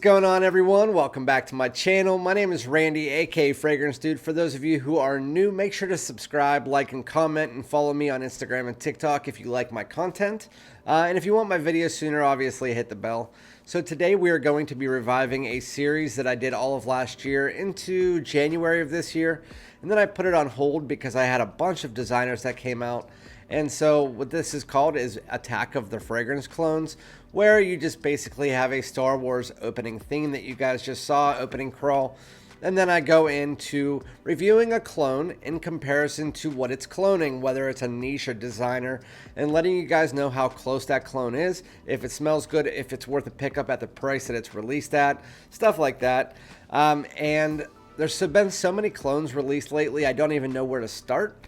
going on, everyone? Welcome back to my channel. My name is Randy, aka FragranceDoud. For those of you who are new, make sure to subscribe, like, and comment, and follow me on Instagram and TikTok if you like my content. And if you want my videos sooner, obviously hit the bell. So today we are going to be reviving a series that I did all of last year into January of this year. And then I put it on hold because I had a bunch of designers that came out. And so what this is called is Attack of the Fragrance Clones, where you just basically have a Star Wars opening theme that you guys just saw, opening crawl. And then I go into reviewing a clone in comparison to what it's cloning, whether it's a niche or designer, and letting you guys know how close that clone is, if it smells good, if it's worth a pickup at the price that it's released at, stuff like that. And there's been so many clones released lately, I don't even know where to start.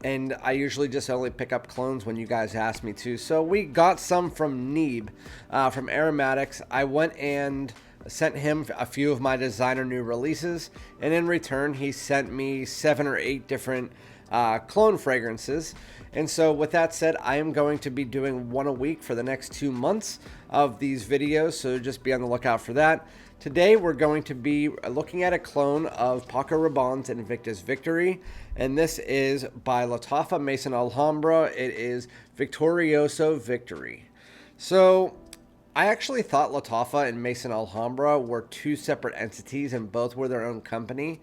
And I usually just only pick up clones when you guys ask me to. So we got some from Neeb, from Aromatics. I went and sent him a few of my designer new releases, and in return he sent me 7 or 8 different clone fragrances. And so with that said, I am going to be doing one a week for the next 2 months of these videos, so just be on the lookout for that. Today we're going to be looking at a clone of Paco Rabanne's Invictus Victory, and this is by Lattafa, Maison Alhambra. It is Victorioso Victory. So I actually thought Lattafa and Maison Alhambra were 2 separate entities and both were their own company,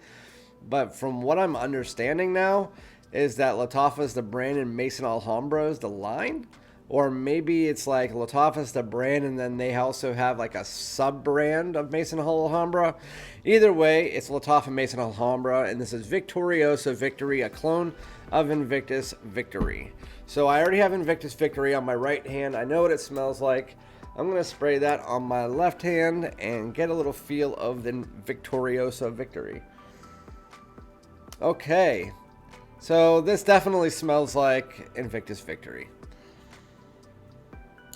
but from what I'm understanding now is that Lattafa is the brand and Maison Alhambra is the line. Or maybe it's like Lattafa's the brand and then they also have like a sub-brand of Maison Alhambra. Either way, it's Lattafa Maison Alhambra, and this is Victorioso Victory, a clone of Invictus Victory. So I already have Invictus Victory on my right hand. I know what it smells like. I'm going to spray that on my left hand and get a little feel of the Victorioso Victory. Okay, so this definitely smells like Invictus Victory.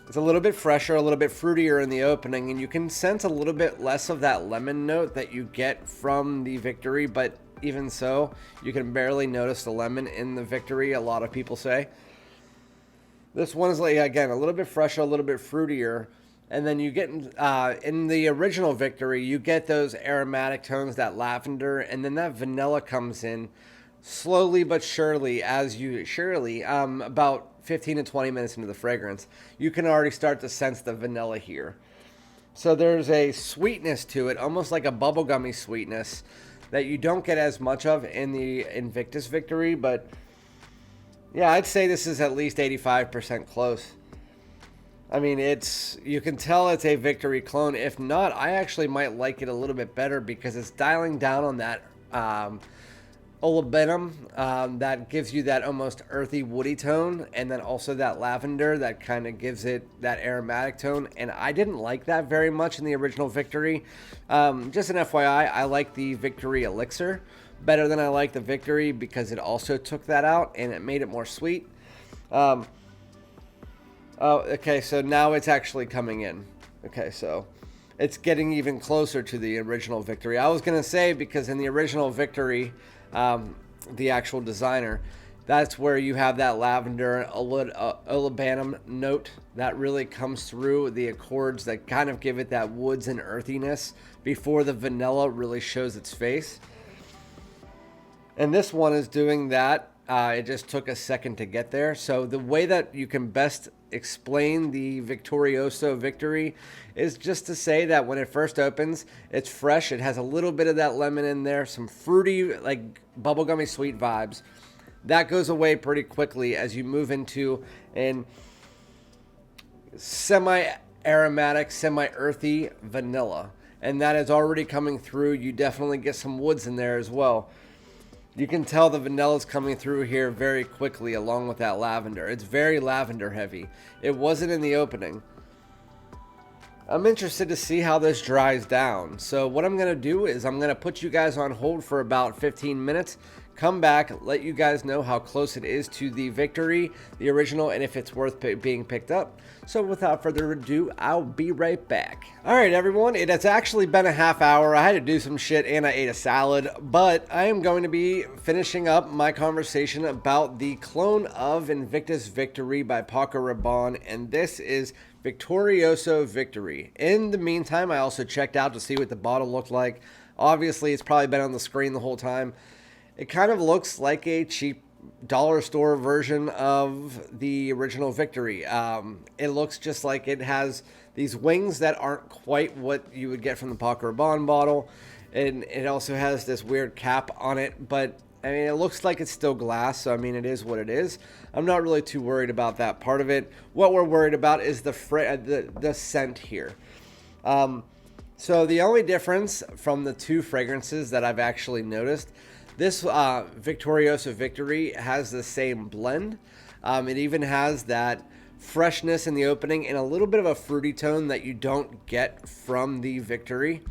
It's a little bit fresher, a little bit fruitier in the opening, and you can sense a little bit less of that lemon note that you get from the Victory, but even so, you can barely notice the lemon in the Victory, a lot of people say. This one is, like, again, a little bit fresher, a little bit fruitier, and then you get, in the original Victory, you get those aromatic tones, that lavender, and then that vanilla comes in slowly but surely, about 15 to 20 minutes into the fragrance, you can already start to sense the vanilla here. So there's a sweetness to it, almost like a bubblegummy sweetness that you don't get as much of in the Invictus Victory, but yeah, I'd say this is at least 85% close. I mean, you can tell it's a Victory clone. If not, I actually might like it a little bit better because it's dialing down on that olibanum that gives you that almost earthy woody tone, and then also that lavender that kind of gives it that aromatic tone, and I didn't like that very much in the original Victory. Just an FYI, I like the Victory Elixir better than I like the Victory because it also took that out and it made it more sweet. Oh, okay, so now it's actually coming in. Okay, so it's getting even closer to the original Victory. I was gonna say, because in the original Victory, the actual designer, that's where you have that lavender olibanum note that really comes through the accords that kind of give it that woods and earthiness before the vanilla really shows its face. And this one is doing that. It just took a second to get there. So the way that you can best explain the Victorioso Victory is just to say that when it first opens, it's fresh. It has a little bit of that lemon in there, some fruity, like bubblegummy sweet vibes. That goes away pretty quickly as you move into an semi-aromatic, semi-earthy vanilla. And that is already coming through. You definitely get some woods in there as well. You can tell the vanilla is coming through here very quickly along with that lavender. It's very lavender heavy. It wasn't in the opening. I'm interested to see how this dries down. So what I'm going to do is I'm going to put you guys on hold for about 15 minutes. Come back, let you guys know how close it is to the Victory, the original, and if it's worth being picked up. So without further ado, I'll be right back. Alright everyone, it has actually been a half hour. I had to do some shit and I ate a salad, but I am going to be finishing up my conversation about the clone of Invictus Victory by Paco Rabanne, and this is Victorioso Victory. In the meantime, I also checked out to see what the bottle looked like. Obviously, it's probably been on the screen the whole time. It kind of looks like a cheap dollar store version of the original Victory. It looks just like it has these wings that aren't quite what you would get from the Paco Rabanne bottle. And it also has this weird cap on it, but I mean, it looks like it's still glass, so I mean, it is what it is. I'm not really too worried about that part of it. What we're worried about is the scent here. So the only difference from the two fragrances that I've actually noticed, this Victorioso Victory has the same blend. It even has that freshness in the opening and a little bit of a fruity tone that you don't get from the Victory.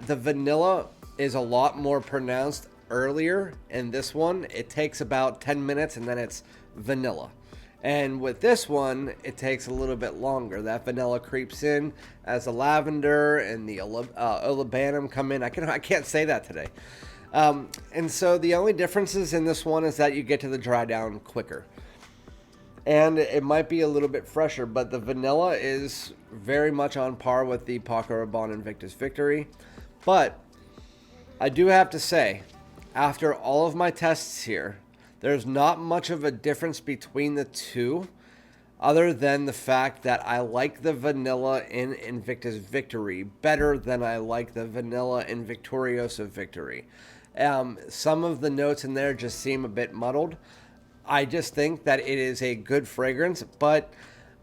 The vanilla is a lot more pronounced earlier in this one. It takes about 10 minutes and then it's vanilla. And with this one, it takes a little bit longer. That vanilla creeps in as the lavender and the olibanum come in. I can't say that today. And so the only differences in this one is that you get to the dry down quicker. And it might be a little bit fresher, but the vanilla is very much on par with the Paco Rabanne Invictus Victory. But I do have to say, after all of my tests here, there's not much of a difference between the two other than the fact that I like the vanilla in Invictus Victory better than I like the vanilla in Victorioso Victory. Some of the notes in there just seem a bit muddled. I just think that it is a good fragrance, but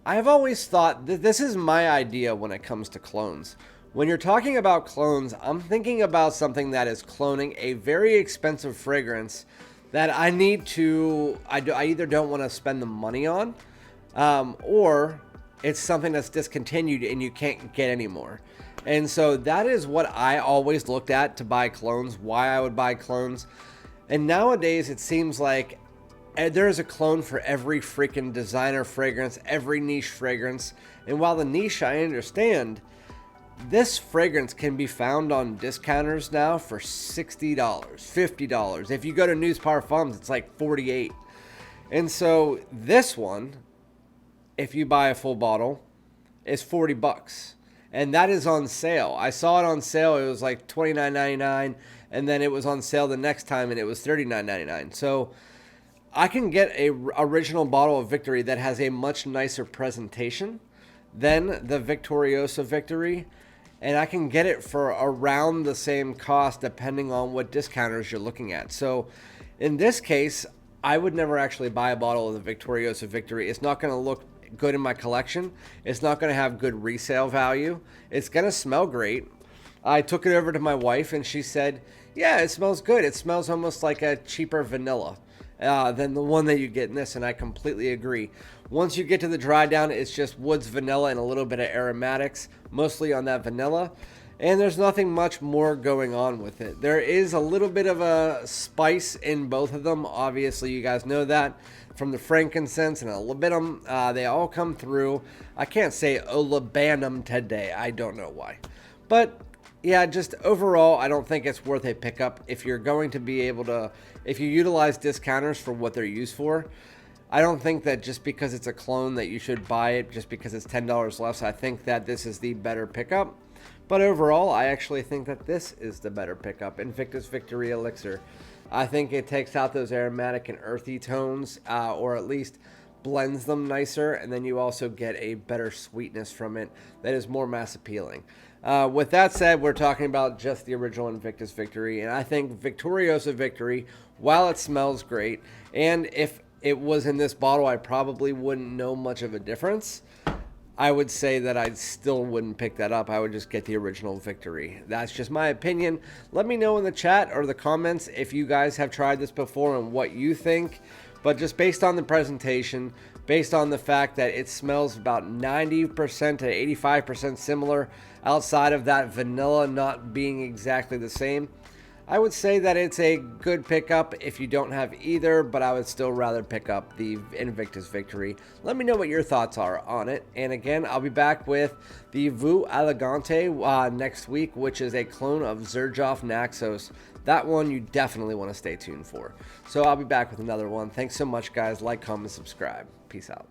I've always thought that this is my idea when it comes to clones. When you're talking about clones, I'm thinking about something that is cloning a very expensive fragrance that I either don't want to spend the money on, or it's something that's discontinued and you can't get anymore. And so that is what I always looked at to buy clones, why I would buy clones. And nowadays it seems like there is a clone for every freaking designer fragrance, every niche fragrance. And while the niche I understand, this fragrance can be found on discounters now for $60, $50. If you go to News Parfums, it's like $48. And so this one, if you buy a full bottle, is $40. And that is on sale. I saw it on sale. It was like $29.99. And then it was on sale the next time and it was $39.99. So I can get a original bottle of Victory that has a much nicer presentation than the Victorioso Victory. And I can get it for around the same cost depending on what discounters you're looking at. So in this case, I would never actually buy a bottle of the Victorioso Victory. It's not going to look good in my collection. It's not going to have good resale value. It's going to smell great. I took it over to my wife and she said, yeah, it smells good. It smells almost like a cheaper vanilla than the one that you get in this, and I completely agree. Once you get to the dry down, it's just woods, vanilla, and a little bit of aromatics, mostly on that vanilla, and there's nothing much more going on with it. There is a little bit of a spice in both of them. Obviously, you guys know that from the frankincense and a libidum. They all come through. I can't say olibanum today. I don't know why. But yeah, just overall, I don't think it's worth a pickup. If you're going to be able to, if you utilize discounters for what they're used for, I don't think that just because it's a clone that you should buy it just because it's $10 less. I think that this is the better pickup. But overall, I actually think that this is the better pickup, Invictus Victory Elixir. I think it takes out those aromatic and earthy tones, or at least blends them nicer, and then you also get a better sweetness from it that is more mass appealing. With that said, we're talking about just the original Invictus Victory, and I think Victorioso Victory, while it smells great, and if it was in this bottle, I probably wouldn't know much of a difference. I would say that I still wouldn't pick that up. I would just get the original Victory. That's just my opinion. Let me know in the chat or the comments if you guys have tried this before and what you think. But just based on the presentation, based on the fact that it smells about 90% to 85% similar outside of that vanilla not being exactly the same, I would say that it's a good pickup if you don't have either, but I would still rather pick up the Invictus Victory. Let me know what your thoughts are on it. And again, I'll be back with the Vu Elegante next week, which is a clone of Xerjoff Naxos. That one you definitely want to stay tuned for. So I'll be back with another one. Thanks so much, guys. Like, comment, subscribe. Peace out.